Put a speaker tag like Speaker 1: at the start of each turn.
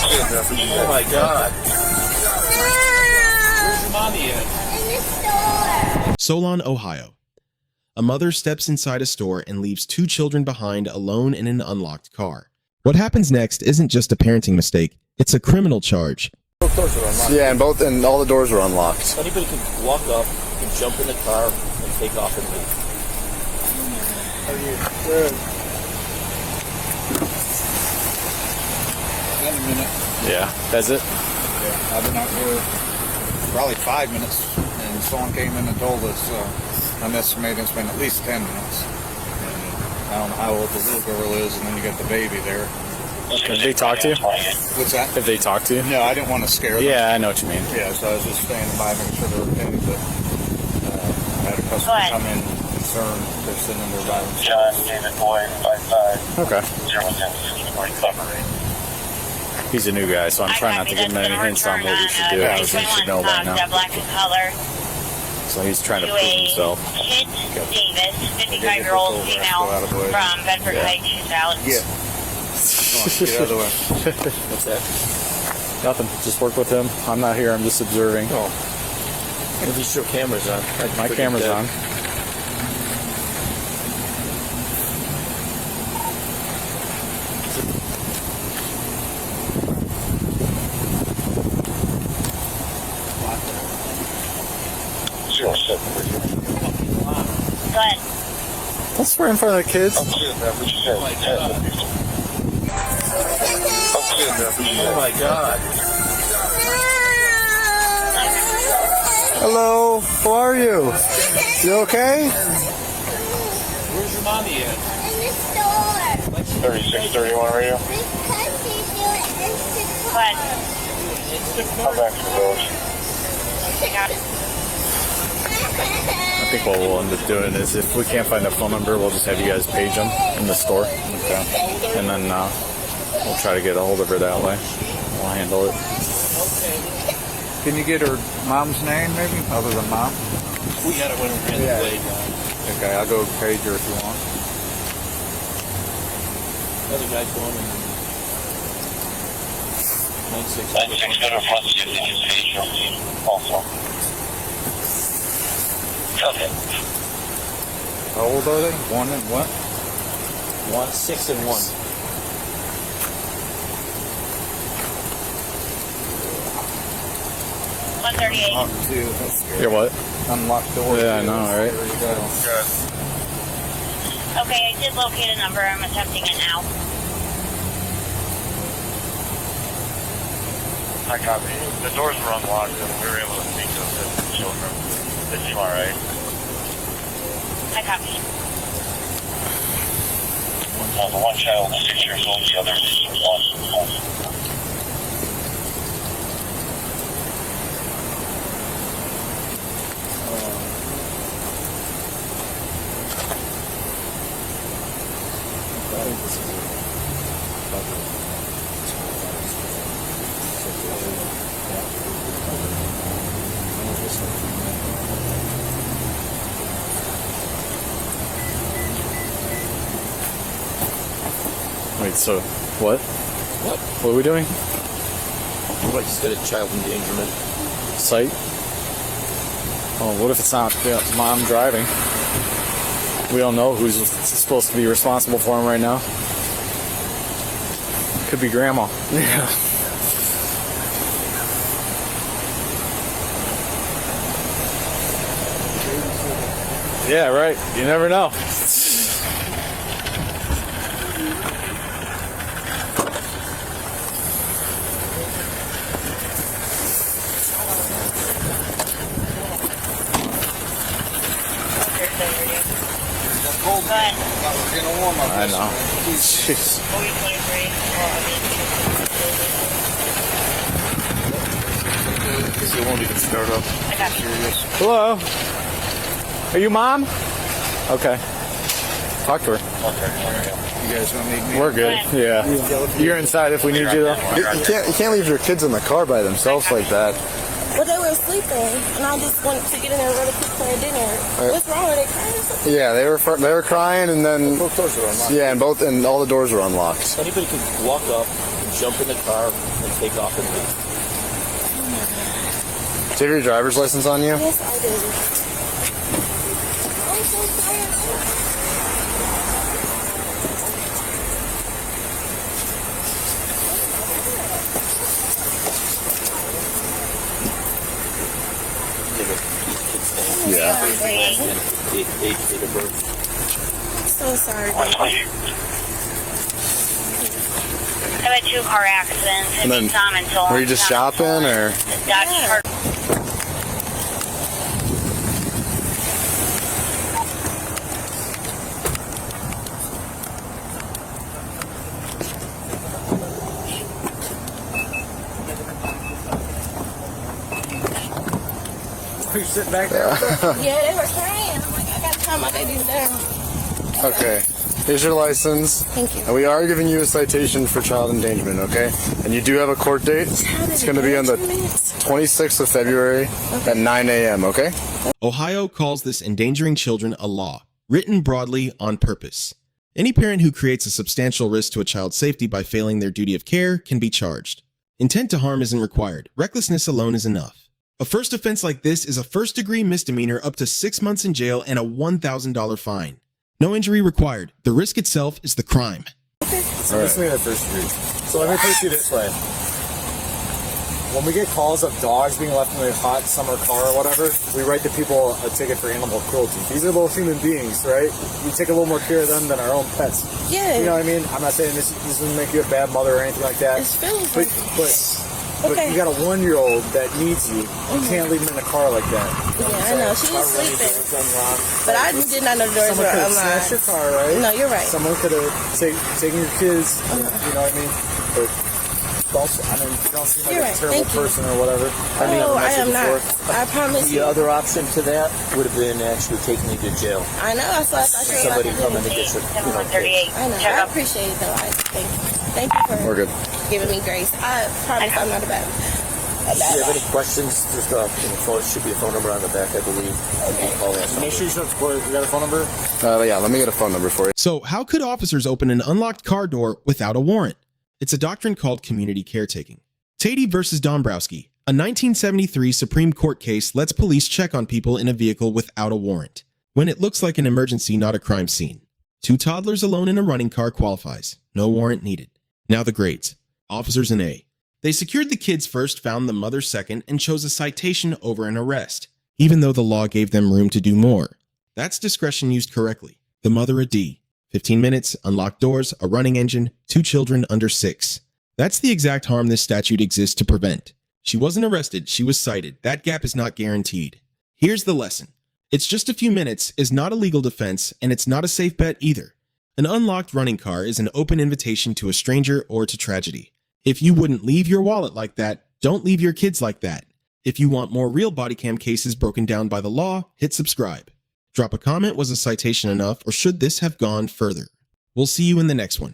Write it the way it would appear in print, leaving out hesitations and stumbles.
Speaker 1: Oh my God. Where's your mommy at? In the store.
Speaker 2: Solon, Ohio. A mother steps inside a store and leaves 2 children behind alone in an unlocked car. What happens next isn't just a parenting mistake, it's a criminal charge.
Speaker 3: Both doors are unlocked.
Speaker 4: Yeah, and all the doors are unlocked.
Speaker 1: Anybody can walk up and jump in the car and take off and leave.
Speaker 3: How are you? Good. In a minute.
Speaker 4: Yeah, that's it?
Speaker 3: Yeah, I've been out here probably 5 minutes, and someone came in and told us I'm estimating it's been at least 10 minutes. And I don't know how old the little girl is, and then you got the baby there.
Speaker 4: If they talk to you?
Speaker 3: What's that?
Speaker 4: If they talk to you?
Speaker 3: No, I didn't want to scare them.
Speaker 4: Yeah, I know what you mean.
Speaker 3: Yeah, so I was just standing by, making sure they were okay, but I had a customer come in concerned. They're sitting in their violence.
Speaker 5: John David Boyd, 5'5".
Speaker 4: Okay.
Speaker 5: 010 recovery.
Speaker 4: He's a new guy, so I'm trying not to give him any hints on what he should do. He should know by now.
Speaker 5: Black in color.
Speaker 4: So he's trying to prove himself.
Speaker 5: Kit Davis, 55-year-old female from Bedford Heights. She's out.
Speaker 3: Yeah. Get out of the way.
Speaker 1: What's that?
Speaker 4: Nothing. Just work with him. I'm not here. I'm just observing.
Speaker 1: Oh. If you show cameras on.
Speaker 4: My camera's on.
Speaker 5: Go ahead.
Speaker 4: Don't swear in front of the kids.
Speaker 1: Oh my God.
Speaker 4: Hello. How are you? You okay?
Speaker 1: Where's your mommy at?
Speaker 5: In the store.
Speaker 4: 3631 radio.
Speaker 5: Because she's doing instant. Go ahead.
Speaker 4: Come back to the village. I think what we'll end up doing is if we can't find a phone number, we'll just have you guys page them in the store. Okay. And then we'll try to get a hold of her that way. We'll handle it.
Speaker 3: Can you get her mom's name, maybe, other than mom?
Speaker 1: We had it when we ran the blade.
Speaker 3: Okay, I'll go page her if you want.
Speaker 1: Other guy's going in 96.
Speaker 5: 9600 plus you can page your also. Okay.
Speaker 3: How old are they? 1 and what?
Speaker 1: 6 and 1.
Speaker 3: Unlock 2. That's scary.
Speaker 4: You're what?
Speaker 3: Unlocked door.
Speaker 4: Yeah, I know, right?
Speaker 3: There you go.
Speaker 5: Okay, I did locate a number. I'm attempting it now.
Speaker 6: I copy. The doors were unlocked and we were able to speak to the children. They seem alright.
Speaker 5: I copy.
Speaker 6: The one child is 6 years old, the other is 1.
Speaker 4: Wait, so what?
Speaker 1: What?
Speaker 4: What are we doing?
Speaker 1: What, you said a child endangerment?
Speaker 4: Cite? Oh, what if it's not mom driving? We don't know who's supposed to be responsible for him right now. Could be grandma.
Speaker 1: Yeah.
Speaker 4: Yeah, right. You never know. I know. Jeez.
Speaker 3: It won't even start up.
Speaker 4: Hello? Are you mom? Okay. Talk to her.
Speaker 3: You guys don't need me?
Speaker 4: We're good. Yeah. You're inside if we need you, though.
Speaker 7: You can't leave your kids in the car by themselves like that.
Speaker 8: Well, they were sleeping, and I just wanted to get in there really quick for dinner. What's wrong? Are they crying or something?
Speaker 7: Yeah, they were crying, and then
Speaker 3: Both doors are unlocked.
Speaker 7: yeah, and all the doors are unlocked.
Speaker 1: Anybody can walk up and jump in the car and take off and leave.
Speaker 7: Do you have your driver's license on you?
Speaker 8: Yes, I do. I'm so tired.
Speaker 7: Yeah.
Speaker 1: Date of birth.
Speaker 8: So sorry.
Speaker 6: What's
Speaker 8: baby.
Speaker 5: I've had 2 car accidents
Speaker 7: And
Speaker 5: in
Speaker 7: then,
Speaker 5: Tom and Solon.
Speaker 7: were you just shopping, or?
Speaker 5: Dodge
Speaker 3: Are you sitting back there?
Speaker 8: Yeah, they were crying. I'm like, I gotta calm my babies down.
Speaker 7: Okay. Here's your license.
Speaker 8: Thank you.
Speaker 7: And we are giving you a citation for child endangerment, okay? And you do have a court date. It's going to be on the 26th of February at 9 a.m., okay?
Speaker 2: Ohio calls this endangering children a law, written broadly on purpose. Any parent who creates a substantial risk to a child's safety by failing their duty of care can be charged. Intent to harm isn't required. Recklessness alone is enough. A first offense like this is a first-degree misdemeanor up to 6 months in jail and a $1,000 fine. No injury required. The risk itself is the crime.
Speaker 9: So this is the first degree. So let me put it to you this way. When we get calls of dogs being left in a hot summer car or whatever, we write the people a ticket for animal cruelty. These are little human beings, right? We take a little more care of them than our own pets.
Speaker 8: Yeah.
Speaker 9: You know what I mean? I'm not saying this doesn't make you a bad mother or anything like that.
Speaker 8: It feels
Speaker 9: But,
Speaker 8: like
Speaker 9: but
Speaker 8: Okay.
Speaker 9: you got a 1-year-old that needs you. You can't leave him in a car like that. You know
Speaker 8: Yeah, I know. She was sleeping. But I did not know the doors
Speaker 9: Someone
Speaker 8: were
Speaker 9: could have smashed your
Speaker 8: unlocked.
Speaker 9: car, right?
Speaker 8: No, you're right.
Speaker 9: Someone could have taken your kids. You know what I mean? But also, I mean, you don't seem like
Speaker 8: You're
Speaker 9: a
Speaker 8: right.
Speaker 9: terrible
Speaker 8: Thank you.
Speaker 9: person or whatever.
Speaker 8: No, I am not. I promise
Speaker 1: The
Speaker 8: you.
Speaker 1: other option to that would have been actually taking you to jail.
Speaker 8: I know. That's what I thought you were
Speaker 1: Somebody
Speaker 8: about to
Speaker 1: coming
Speaker 8: do.
Speaker 1: to get your,
Speaker 5: 7138.
Speaker 8: I know.
Speaker 5: Check
Speaker 8: I
Speaker 5: up.
Speaker 8: appreciate it, though. Thank you. Thank you for
Speaker 7: We're good.
Speaker 8: giving me grace. I promise I'm not a bad.
Speaker 1: If you have any questions, just phone should be a phone number on the back, I believe. You can call that.
Speaker 9: Make sure you support. You got a phone number?
Speaker 7: Yeah, let me get a phone number for you.
Speaker 2: So, how could officers open an unlocked car door without a warrant? It's a doctrine called community caretaking. Cited versus Dombrowski, a 1973 Supreme Court case lets police check on people in a vehicle without a warrant, when it looks like an emergency, not a crime scene. 2 toddlers alone in a running car qualifies. No warrant needed. Now the grades. Officers in A. They secured the kids first, found the mother second, and chose a citation over an arrest, even though the law gave them room to do more. That's discretion used correctly. The mother a D. 15 minutes, unlocked doors, a running engine, 2 children under 6. That's the exact harm this statute exists to prevent. She wasn't arrested, she was cited. That gap is not guaranteed. Here's the lesson. It's just a few minutes is not a legal defense, and it's not a safe bet either. An unlocked running car is an open invitation to a stranger or to tragedy. If you wouldn't leave your wallet like that, don't leave your kids like that. If you want more real bodycam cases broken down by the law, hit subscribe. Drop a comment, was a citation enough, or should this have gone further? We'll see you in the next one.